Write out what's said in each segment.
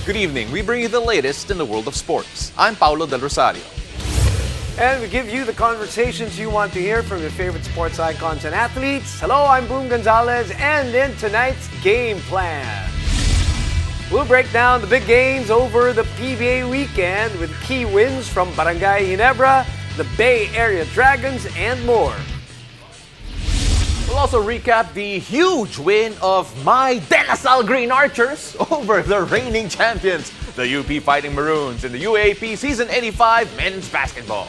Good evening. We bring you the latest in the world of sports. I'm Paulo Del Rosario. And we give you the conversations you want to hear from your favorite sports icons and athletes. Hello, I'm Boom Gonzalez, and in tonight's game plan, we'll break down the big games over the PBA weekend with key wins from Barangay Ginebra, the Bay Area Dragons, and more. We'll also recap the huge win of my De La Salle Green Archers over the reigning champions, the UP Fighting Maroons, in the UAAP Season 85 Men's Basketball.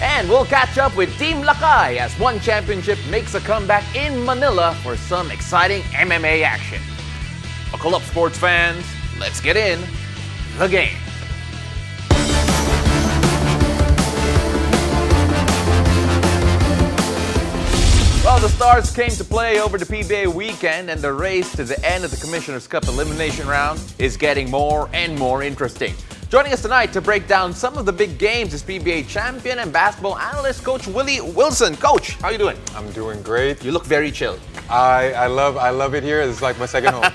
And we'll catch up with Team Lakay as one championship makes a comeback in Manila for some exciting MMA action. Buckle up, sports fans. Let's get in the game. Well, the Stars came to play over the PBA weekend, and the race to the end of the Commissioner's Cup elimination round is getting more and more interesting. Joining us tonight to break down some of the big games is PBA champion and basketball analyst Coach Willie Wilson. Coach, how you doing? I'm doing great. You look very chill. I love it here. It's like my second home.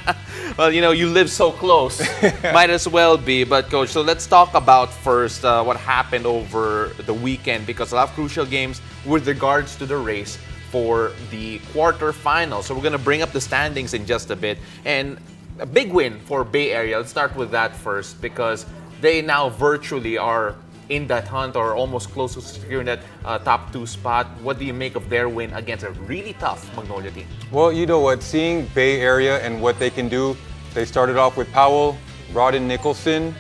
Well, you live so close. Might as well be. But Coach, so let's talk about first what happened over the weekend, because a lot of crucial games with regards to the race for the quarterfinals. So we're going to bring up the standings in just a bit. And a big win for Bay Area. Let's start with that first, because they now virtually are in that hunt or almost close to securing that top 2 spot. What do you make of their win against a really tough Magnolia team? Well, you know what? Seeing Bay Area and what they can do, they started off with Powell, brought in Nicholson,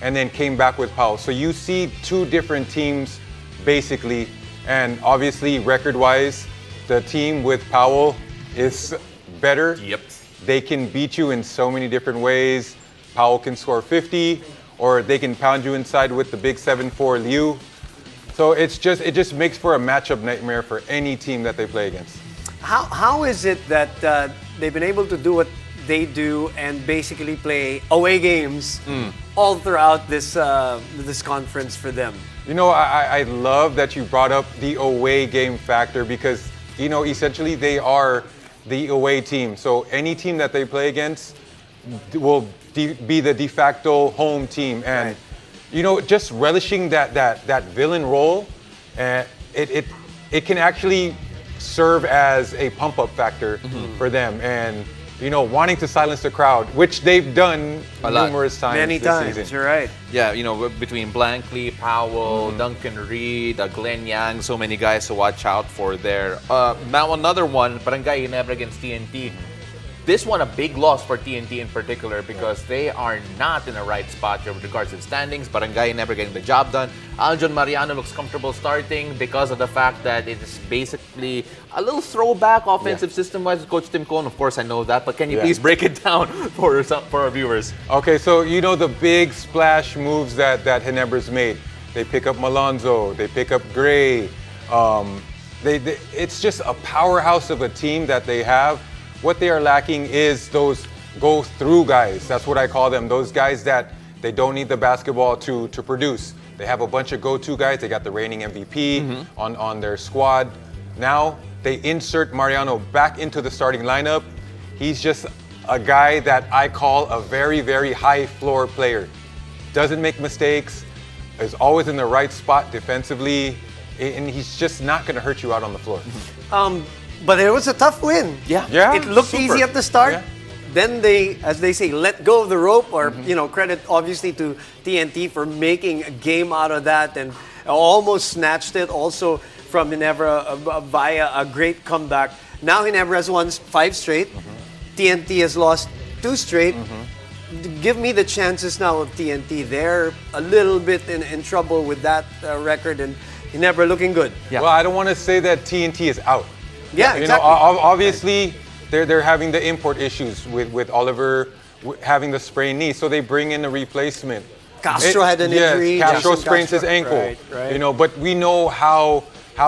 and then came back with Powell. So you see 2 different teams, basically. And obviously, record-wise, the team with Powell is better. Yep. They can beat you in so many different ways. Powell can score 50, or they can pound you inside with the big 7-4 Liu. So it just makes for a matchup nightmare for any team that they play against. How is it that they've been able to do what they do and basically play away games all throughout this conference for them? You know, I love that you brought up the away game factor, because, essentially they are the away team. So any team that they play against will be the de facto home team. And, just relishing that villain role, it can actually serve as a pump-up factor for them. And, wanting to silence the crowd, which they've done numerous times. Many this times, season. you're right. Yeah, between Blankley, Powell, Duncan Reed, Glenn Yang, so many guys to watch out for there. Now another one, Barangay Ginebra against TNT. This one a big loss for TNT in particular, because they are not in the right spot with regards to the standings. Barangay Ginebra getting the job done. Aljon Mariano looks comfortable starting because of the fact that it is basically a little throwback offensive system-wise with Coach Tim Cohn. Of course, I know that, but can you please break it down for our viewers? Okay, so the big splash moves that Ginebra's made. They pick up Malonzo, they pick up Gray. It's just a powerhouse of a team that they have. What they are lacking is those go-through guys. That's what I call them. Those guys that they don't need the basketball to produce. They have a bunch of go-to guys. They got the reigning MVP on their squad. Now they insert Mariano back into the starting lineup. He's just a guy that I call a very, very high floor player. Doesn't make mistakes, is always in the right spot defensively, and he's just not going to hurt you out on the floor. But it was a tough win. Yeah. It looked easy at the start. Yeah. Then they, as they say, let go of the rope, or credit obviously to TNT for making a game out of that, and almost snatched it also from Ginebra via a great comeback. Now Ginebra has won 5 straight. TNT has lost 2 straight. Give me the chances now of TNT. They're a little bit in trouble with that record, and Ginebra looking good. Yeah. Well, I don't want to say that TNT is out. Yeah, exactly. Obviously, they're having the import issues with Oliver having the sprained knee, so they bring in a replacement. Castro had an injury. Castro Jason sprains his ankle. Right. But we know how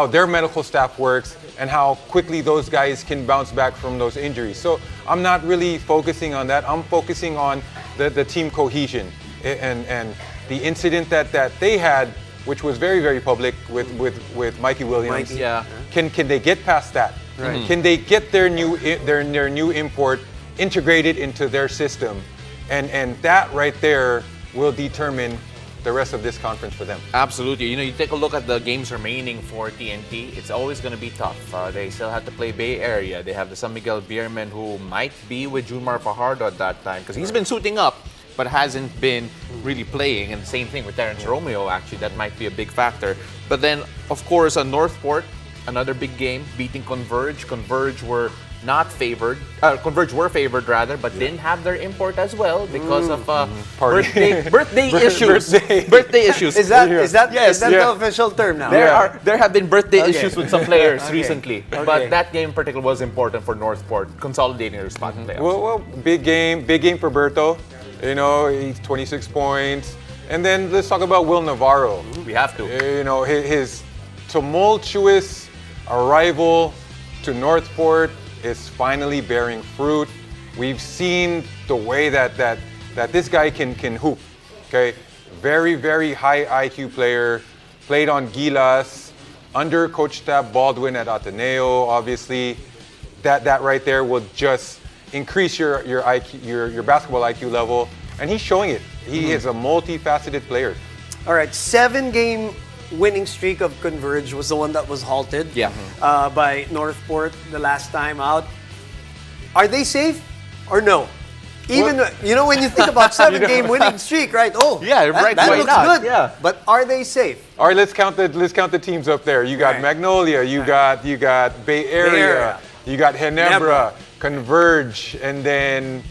their medical staff works and how quickly those guys can bounce back from those injuries. So I'm not really focusing on that. I'm focusing on the team cohesion and the incident that they had, which was very, very public with Mikey Williams. Mikey. Yeah. Can they get past that? Right. Can they get their new import integrated into their system And that right there will determine the rest of this conference for them. Absolutely. You take a look at the games remaining for TNT, it's always going to be tough. They still have to play Bay Area. They have the San Miguel Beermen, who might be with Junmar Fajardo at that time, because he's been suiting up but hasn't been really playing. And the same thing with Terrence Romeo, actually. That might be a big factor. But then, of course, Northport, another big game, beating Converge. Converge were not favored. Converge were favored, rather, but didn't have their import as well because of birthday issues. Birthday issues. Is that Yes. the official term now? There have been birthday issues with some players recently, Okay. but that game in particular was important for Northport, consolidating their spot in playoffs. Well, big game for Berto. He's 26 points. And then let's talk about Will Navarro. We have to. His tumultuous arrival to Northport is finally bearing fruit. We've seen the way that this guy can hoop. Okay, very, very high IQ player. Played on Gilas, under Coach Tab Baldwin at Ateneo. Obviously, that right there will just increase your IQ, your basketball IQ level, and he's showing it. He is a multifaceted player. All right, 7-game winning streak of Converge was the one that was halted by Northport the last time out. Are they safe or no? Even when you think about 7-game winning streak, right? Oh, Yeah, right, That why looks not? good. Yeah. But are they safe? All right, let's count the teams up there. You got Right. Magnolia, you got Bay Area, you got Ginebra, Converge, and then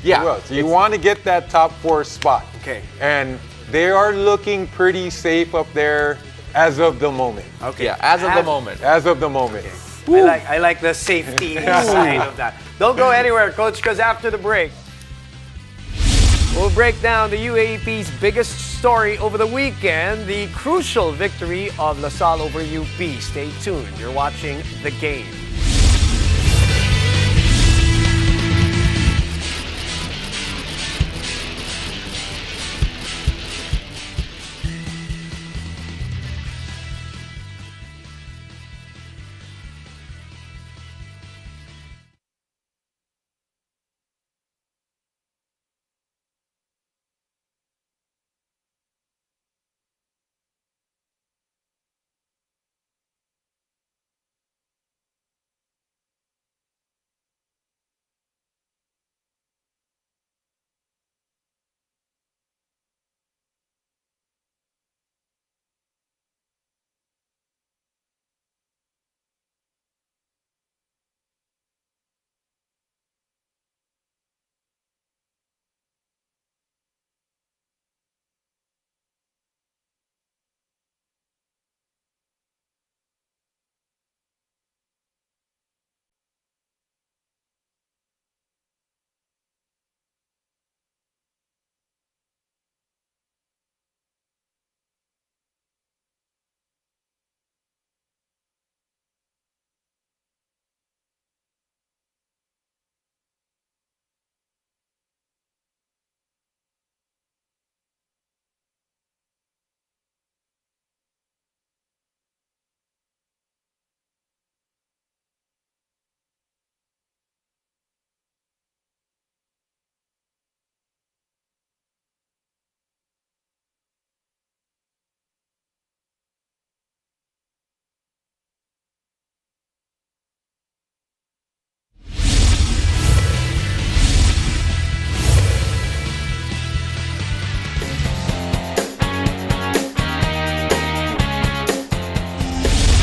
who else? You want to get that top 4 spot. Okay. And they are looking pretty safe up there as of the moment. Okay. Yeah, as of the moment. As of the moment. I like the safety side of that. Don't go anywhere, Coach, because after the break, we'll break down the UAAP's biggest story over the weekend, the crucial victory of LaSalle over UP. Stay tuned. You're watching The Game.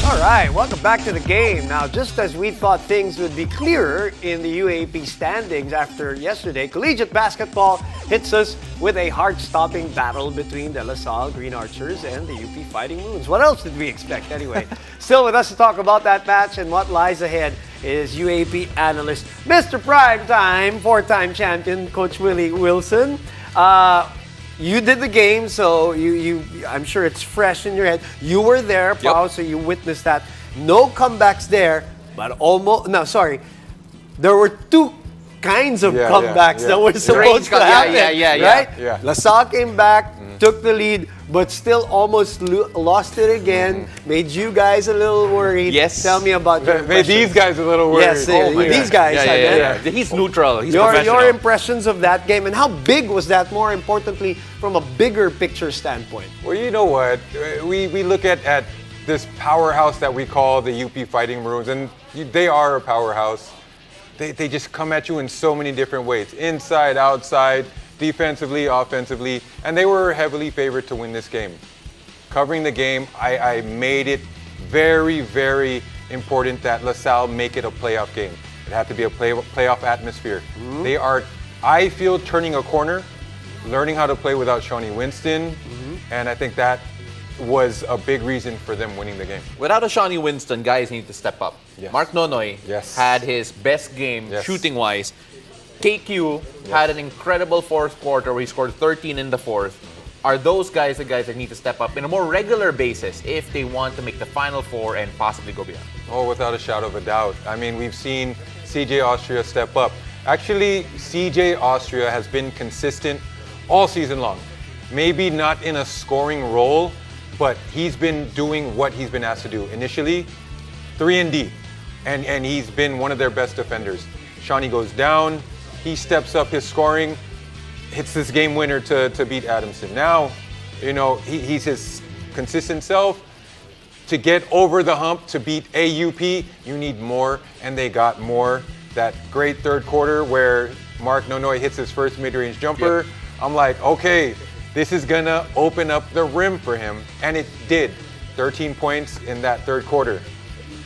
All right, welcome back to The Game. Now, just as we thought things would be clearer in the UAAP standings after yesterday, collegiate basketball hits us with a heart-stopping battle between the LaSalle Green Archers and the UP Fighting Moons. What else did we expect anyway? Still with us to talk about that match and what lies ahead is UAAP analyst, Mr. Primetime, 4-time champion, Coach Willie Wilson. You did the game, so I'm sure it's fresh in your head. You were there, Pao, so you witnessed that. No comebacks there, but there were two kinds of comebacks that were supposed to happen. Yeah. Right? Yeah. LaSalle came back, took the lead, but still almost lost it again. Made you guys a little worried. Yes. Tell me about your Made these guys a little worried. Yes, these guys. Yeah, I yeah, bet. yeah. He's neutral. He's Your professional. impressions of that game and how big was that? More importantly, from a bigger picture standpoint. Well, you know what? We look at this powerhouse that we call the UP Fighting Maroons, and they are a powerhouse. They just come at you in so many different ways, inside, outside, defensively, offensively, and they were heavily favored to win this game. Covering the game, I made it very, very important that LaSalle make it a playoff game. It had to be a playoff atmosphere. They are, I feel, turning a corner, learning how to play without Shawnee Winston, and I think that was a big reason for them winning the game. Without a Shawnee Winston, guys need to step up. Yes. Mark Nonoy Yes. had his best game Yes. shooting-wise. KQ had an incredible fourth quarter where he scored 13 in the fourth. Are those guys the guys that need to step up in a more regular basis if they want to make the Final Four and possibly go beyond? Oh, without a shadow of a doubt. I mean, we've seen CJ Austria step up. Actually, CJ Austria has been consistent all season long. Maybe not in a scoring role, but he's been doing what he's been asked to do. Initially, 3-and-D, and he's been one of their best defenders. Shawnee goes down, he steps up his scoring, hits this game winner to beat Adamson. Now, you know, he's his consistent self. To get over the hump to beat AUP, you need more, and they got more. That great third quarter where Mark Nonoy hits his first mid-range jumper, I'm like, okay, this is gonna open up the rim for him, and it did. 13 points in that third quarter.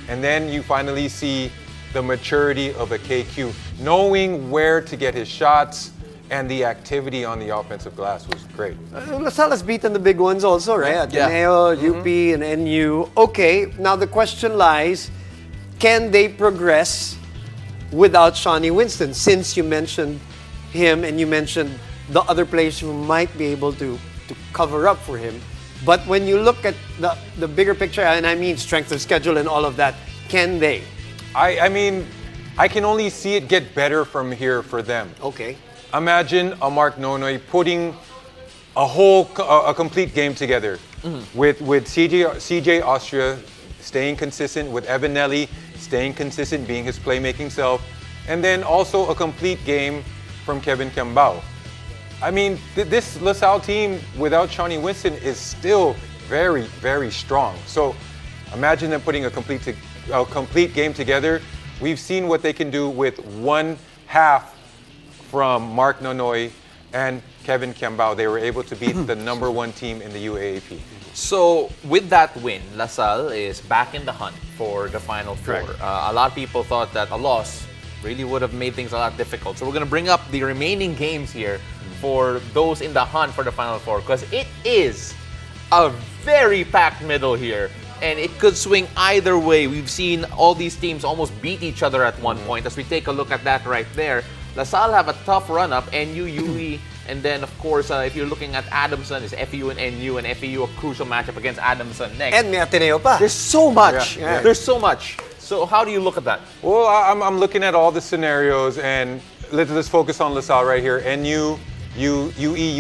And then you finally see the maturity of a KQ, knowing where to get his shots, and the activity on the offensive glass was great. LaSalle has beaten the big ones also, right? Ateneo, UP, and NU. Okay, now the question lies, can they progress without Shawnee Winston? Since you mentioned him and you mentioned the other players who might be able to cover up for him. But when you look at the bigger picture, and I mean strength of schedule and all of that, can they? I mean, I can only see it get better from here for them. Okay. Imagine a Mark Nonoy putting a complete game together with CJ Austria staying consistent, with Evan Nelly staying consistent, being his playmaking self, and then also a complete game from Kevin Quiambao. I mean, this LaSalle team without Shawnee Winston is still very, very strong. So imagine them putting a complete game together. We've seen what they can do with one half from Mark Nonoy and Kevin Quiambao. They were able to beat the number one team in the UAAP. So with that win, LaSalle is back in the hunt for the Final Four. Correct. A lot of people thought that a loss really would have made things a lot difficult. So we're going to bring up the remaining games here for those in the hunt for the Final Four, because it is a very packed middle here. And it could swing either way. We've seen all these teams almost beat each other at one point. As we take a look at that right there, LaSalle have a tough run-up, NU, UE, and then, of course, if you're looking at Adamson, it's FEU and NU, and FEU a crucial matchup against Adamson next. And may Ateneo pa. There's so much. Yeah. There's so much. So how do you look at that? Well, I'm looking at all the scenarios, and let's focus on LaSalle right here. NU, UE,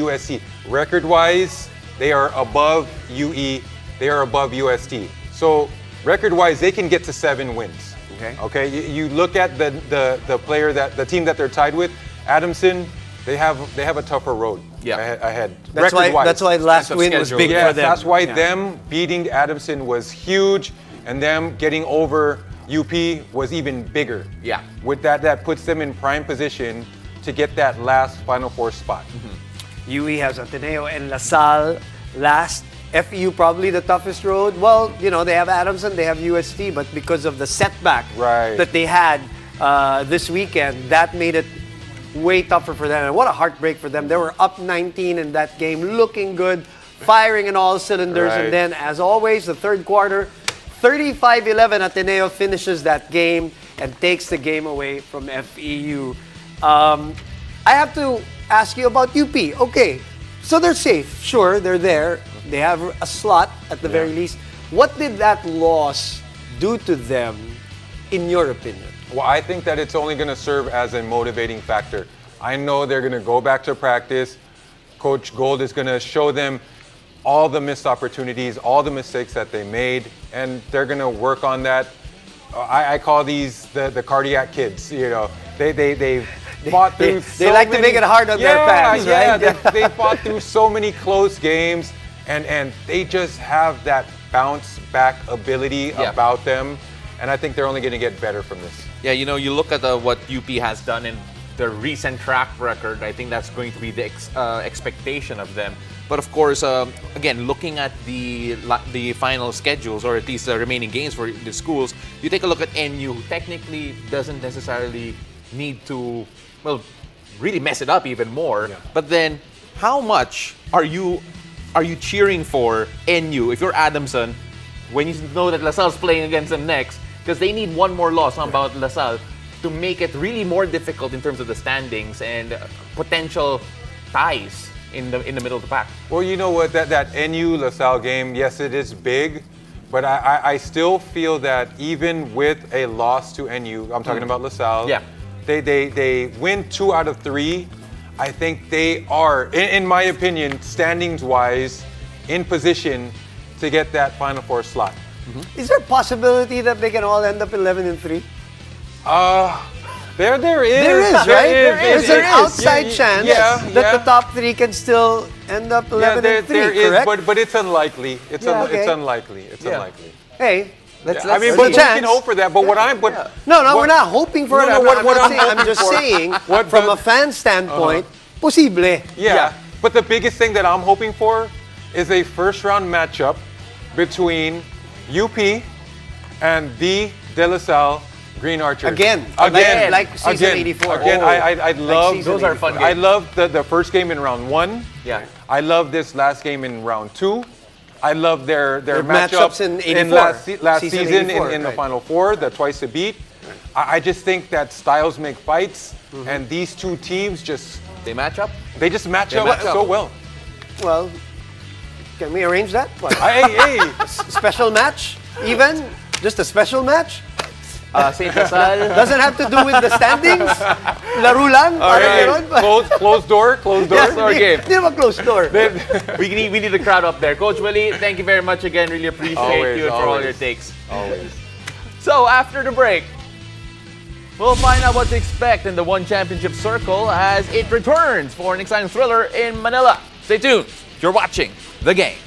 USC. Record-wise, they are above UE, they are above UST. So record-wise, they can get to 7 wins. Okay. You look at the player the team that they're tied with, Adamson. They have a tougher road ahead. That's why last win was big for them. That's why them beating Adamson was huge, and them getting over UP was even bigger. Yeah. With that puts them in prime position to get that last Final Four spot. UE has Ateneo and LaSalle last. FEU probably the toughest road. Well, you know, they have Adamson, they have UST, but because of the setback that they had this weekend, that made it way tougher for them. And what a heartbreak for them. They were up 19 in that game, looking good, firing in all cylinders. Right. And then, as always, the third quarter, 35-11, Ateneo finishes that game and takes the game away from FEU. I have to ask you about UP. Okay, so they're safe. Sure, they're there. They have a slot at the very least. What did that loss do to them, in your opinion? Well, I think that it's only going to serve as a motivating factor. I know they're going to go back to practice. Coach Gold is going to show them, all the missed opportunities, all the mistakes that they made, and they're going to work on that. I call these the cardiac kids. You know, they've fought through. They like to make it hard on their fans, right? They fought through so many close games, and they just have that bounce back ability about them. And I think they're only going to get better from this. Yeah, you know, you look at what UP has done in the recent track record. I think that's going to be the expectation of them. But of course, again, looking at the final schedules, or at least the remaining games for the schools, you take a look at NU, who technically doesn't necessarily need to, well, really mess it up even more. Yeah. But then, how much are you cheering for NU if you're Adamson when you know that LaSalle's playing against them next? Because they need one more loss about LaSalle to make it really more difficult in terms of the standings and potential ties in the middle of the pack. Well, you know what? That NU LaSalle game, yes, it is big, but I still feel that even with a loss to NU, I'm talking about LaSalle. Yeah. They win 2 out of 3. I think they are, in my opinion, standings-wise, in position to get that Final Four slot. Is there a possibility that they can all end up 11-3? There is. There is, right? There's an outside chance that the top 3 can still end up 11-3, there is, correct? but it's unlikely. It's okay. unlikely. It's unlikely. Hey, Let's I mean, see. but we can hope for that. But we're not hoping for it. I'm just saying, from a fan standpoint, posible. Yeah. But the biggest thing that I'm hoping for is a first-round matchup between UP and the De La Salle Green Archers. Again, like season 84. Again, I love those are fun games. I love the first game in round 1. Yeah. I love this last game in round 2. I love their matchups in 84. last Season season 84, in the Final Four, the twice to beat. I just think that styles make fights, and these two teams They match up? they just match up so well. Well, can we arrange that? What? Hey. Special match? Even? Just a special match? St. LaSalle. Doesn't have to do with the standings? Laro lang? Parang ganon? Closed door. game. Hindi naman closed door. we need the crowd up there. Coach Willie, thank you very much again. Really appreciate you and for all your takes. Always. So after the break, we'll find out what to expect in the One Championship Circle as it returns for an exciting thriller in Manila. Stay tuned. You're watching The Game.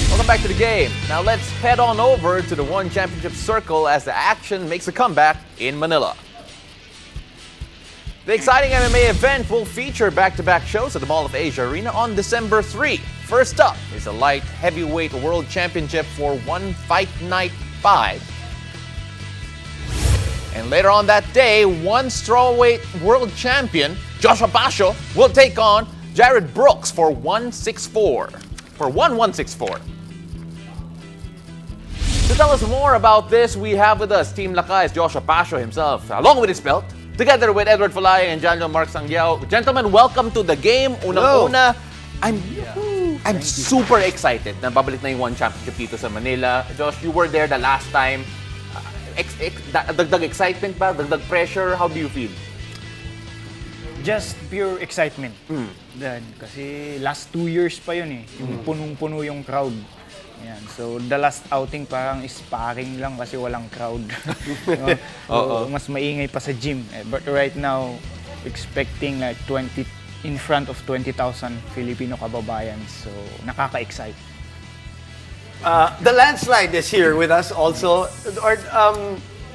Welcome back to the game. Now let's head on over to the One Championship Circle as the action makes a comeback in Manila. The exciting MMA event will feature back-to-back shows at the Mall of Asia Arena on December 3. First up is the Light Heavyweight World Championship for One Fight Night 5. And later on that day, one strawweight world champion, Joshua Pasio, will take on Jared Brooks for 164. For 164. To tell us more about this, we have with us Team Lakay's Joshua Pasio himself, along with his belt, together with Edward Fulay and Janlo Mark Sangyao. Gentlemen, welcome to the game. Unang-una, I'm super excited na babalik na yung one championship dito sa Manila. Josh, you were there the last time. Dagdag excitement ba? Dagdag pressure? How do you feel? Just pure excitement. Then, kasi last 2 years pa yun eh. Yung punong-puno yung crowd. Yan. So, the last outing parang sparring lang kasi walang crowd. So, mas maingay pa sa gym. But right now, expecting like in front of 20,000 Filipino kababayan. So, nakaka-excite. The landslide is here with us also. Or,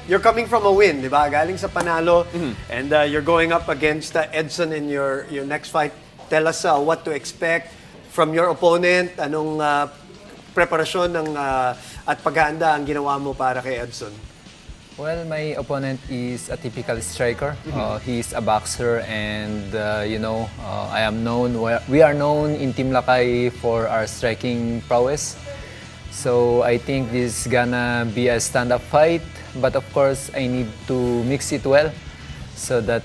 you're coming from a win, di ba? Galing sa panalo, and you're going up against Edson in your next fight. Tell us what to expect from your opponent. Anong preparasyon at paghahanda ang ginawa mo para kay Edson? Well, my opponent is a typical striker. He's a boxer, and I am known. We are known in Team Lakay for our striking prowess. So I think this is gonna be a stand-up fight. But of course, I need to mix it well so that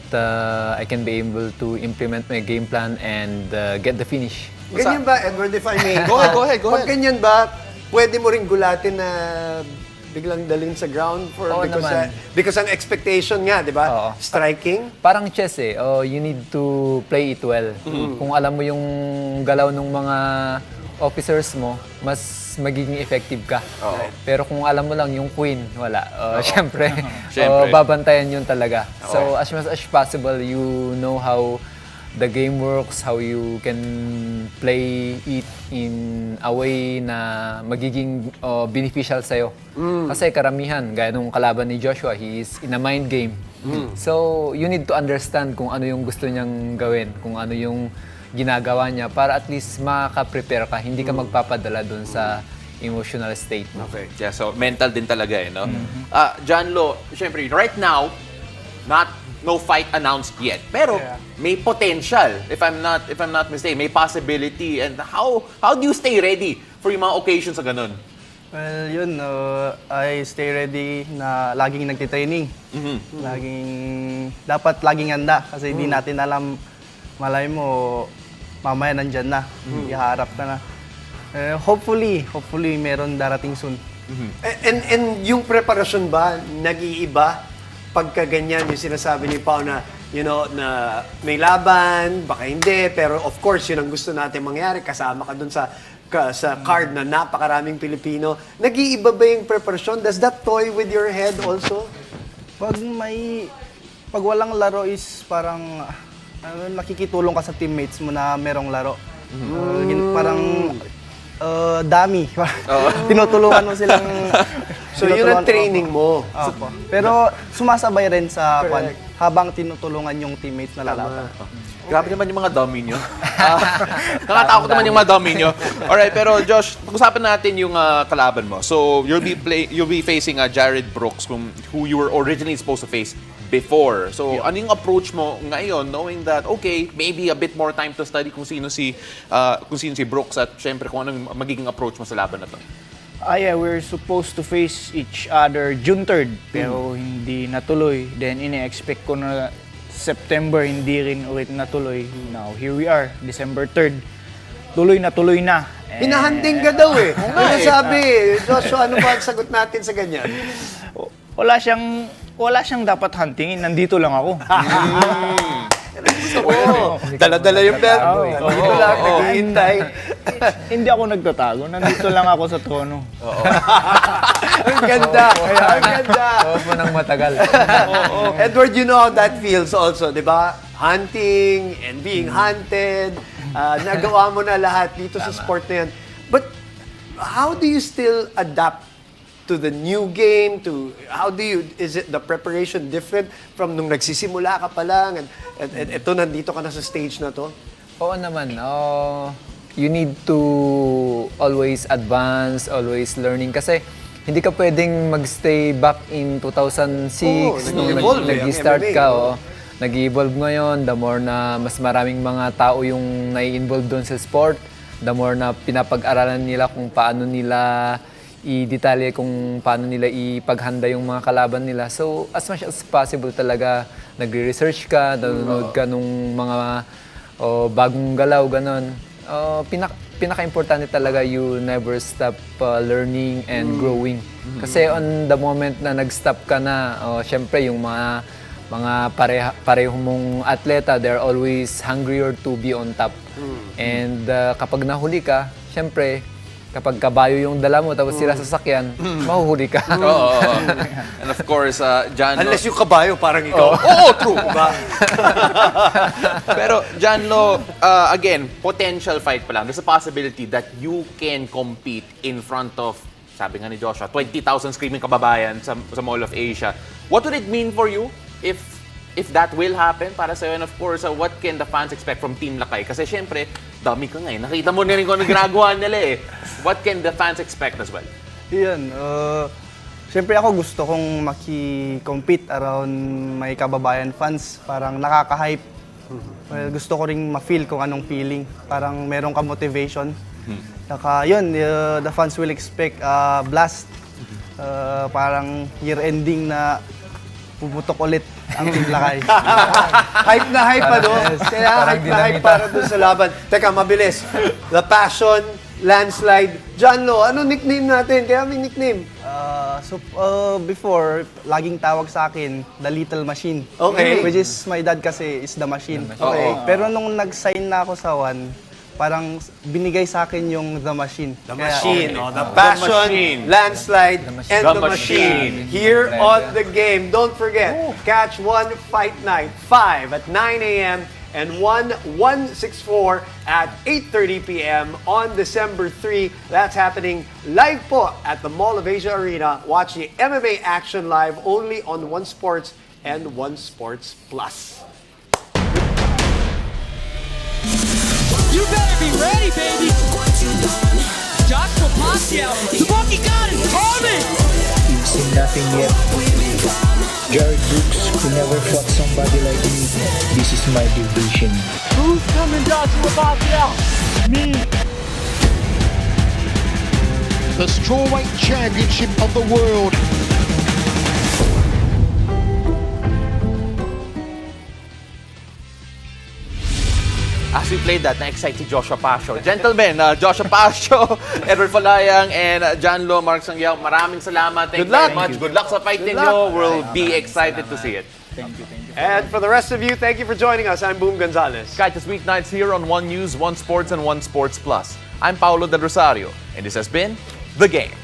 I can be able to implement my game plan and get the finish. Ganyan ba, Edward, if I may? Go ahead. Pag ganyan ba, pwede mo rin gulatin na biglang dalhin sa ground because ang expectation nga, di ba? Oo. Striking. Parang chess eh. You need to play it well. Kung alam mo yung galaw ng mga officers mo, mas magiging effective ka. Pero kung alam mo lang yung queen, wala. Syempre, babantayan yun talaga. So as much as possible, you know how the game works, how you can play it in a way na magiging beneficial sa'yo. Kasi karamihan, gaya nung kalaban ni Joshua, he is in a mind game. So you need to understand kung ano yung gusto niyang gawin, kung ano yung ginagawa niya para at least makaka-prepare ka, hindi ka magpapadala dun sa emotional state mo. Okay. Yeah, so mental din talaga eh, no? Janlo, syempre, right now, no fight announced yet. Pero may potential, if I'm not mistaken, may possibility. And how do you stay ready for yung mga occasions sa ganun? Well, yun, I stay ready na laging nagtitraining. Dapat laging handa kasi hindi natin alam, malay mo, mamaya nandyan na, iharap ka na. Hopefully, meron darating soon. And yung preparasyon ba, nag-iiba pagka ganyan yung sinasabi ni Pao na, na may laban, baka hindi, pero of course, yun ang gusto natin mangyari, kasama ka dun sa card na napakaraming Pilipino. Nag-iiba ba yung preparasyon? Does that toy with your head also? Pag walang laro is parang nakikitulong ka sa teammates mo na merong laro. Parang dami. Tinutulungan mo silang... So yun ang training mo. Opo. Pero sumasabay rin sa habang tinutulungan yung teammates na lalaban. Grabe naman yung mga dummy nyo. Nakatakot naman yung mga dummy nyo. Alright, pero Josh, pag-usapan natin yung kalaban mo. So, you'll be facing Jared Brooks, who you were originally supposed to face before. So, ano yung approach mo ngayon, knowing that, okay, maybe a bit more time to study kung sino si Brooks at syempre kung anong magiging approach mo sa laban na to? We're supposed to face each other June 3rd, pero hindi natuloy. Then, ine-expect ko na September, hindi rin ulit natuloy. Now, here we are, December 3rd. Tuloy na. Hinahanding ka daw eh. Ano sabi? Joshua, ano ba ang sagot natin sa ganyan? Wala siyang dapat huntingin. Nandito lang ako. Dala-dala yung belt. Nandito lang, naghihintay. Hindi ako nagtatago. Nandito lang ako sa trono. Ang ganda. Ang ganda. Huwag mo nang matagal. Edward, you know how that feels also, di ba? Hunting and being hunted. Nagawa mo na lahat dito sa sport na yan. But how do you still adapt to the new game? Is it the preparation different from nung nagsisimula ka pa lang? And ito, nandito ka na sa stage na to? Oo naman. You need to always advance, always learning. Kasi hindi ka pwedeng magstay back in 2006 nung nag-evolve nag-start ang MMA, ka. Nag-evolve ngayon, the more na mas maraming mga tao yung nai-involve doon sa sport, the more na pinapag-aralan nila kung paano nila i-detalye, kung paano nila ipaghanda yung mga kalaban nila. So, as much as possible talaga, nagre-research ka, nanonood ka nung mga bagong galaw, ganon. Pinaka-importante talaga, you never stop learning and growing. Kasi on the moment na nag-stop ka na, syempre yung mga pareho mong atleta, they're always hungrier to be on top. And kapag nahuli ka, syempre, kapag kabayo yung dala mo tapos sila sasakyan, mahuhuli ka. Oo. And of course, Janlo... Unless yung kabayo, parang ikaw. Oo, true. Diba? Pero, Janlo, again, potential fight pa lang. There's a possibility that you can compete in front of, sabi nga ni Joshua, 20,000 screaming kababayan sa Mall of Asia. What would it mean for you if that will happen para sa'yo? And of course, what can the fans expect from Team Lakay? Kasi syempre, dami ka nga eh. Nakita mo na rin kung ano ginagawa nila eh. What can the fans expect as well? Yun, siyempre ako gusto kong maki-compete around may kababayan fans. Parang nakaka-hype. Well, gusto ko ring ma-feel kung anong feeling. Parang meron ka motivation. Saka yun, the fans will expect blast. Parang year-ending na puputok ulit ang Team Lakay. Hype na hype, ano? Kaya hype na hype para doon sa laban. Teka, mabilis. The Passion, Landslide. Janlo, ano nickname natin? Kaya may nickname. Before, laging tawag sa akin, The Little Machine. Okay. Which is, my dad kasi is The Machine. Okay. Pero nung nag-sign na ako sa One, parang binigay sa akin yung The Machine. The Kaya, Machine. okay. The Passion, Machine. Landslide, and The The Machine. Machine. Here on The Game. Don't forget, catch One Fight Night, 5 at 9 a.m. and 164 at 8:30 p.m. on December 3. That's happening live po at the Mall of Asia Arena. Watch the MMA action live only on One Sports and One Sports Plus. You better be ready, baby! Joshua Pascal, the Monkey God is coming! You've seen nothing yet. Jared Brooks, who never fought somebody like me. This is my division. Who's coming, Joshua Pascal? Me! The strawweight championship of the world. As we played that, na-excite si Joshua Pasio. Gentlemen, Joshua Pasio, Edward Falayang, and Janlo Mark Sangyao, maraming salamat. Thank you very much. Good luck sa fight ninyo. We'll be excited to see it. Thank you. And for the rest of you, thank you for joining us. I'm Boom Gonzalez. Catch us weeknights here on One News, One Sports, and One Sports Plus. I'm Paulo Del Rosario, and this has been The Game.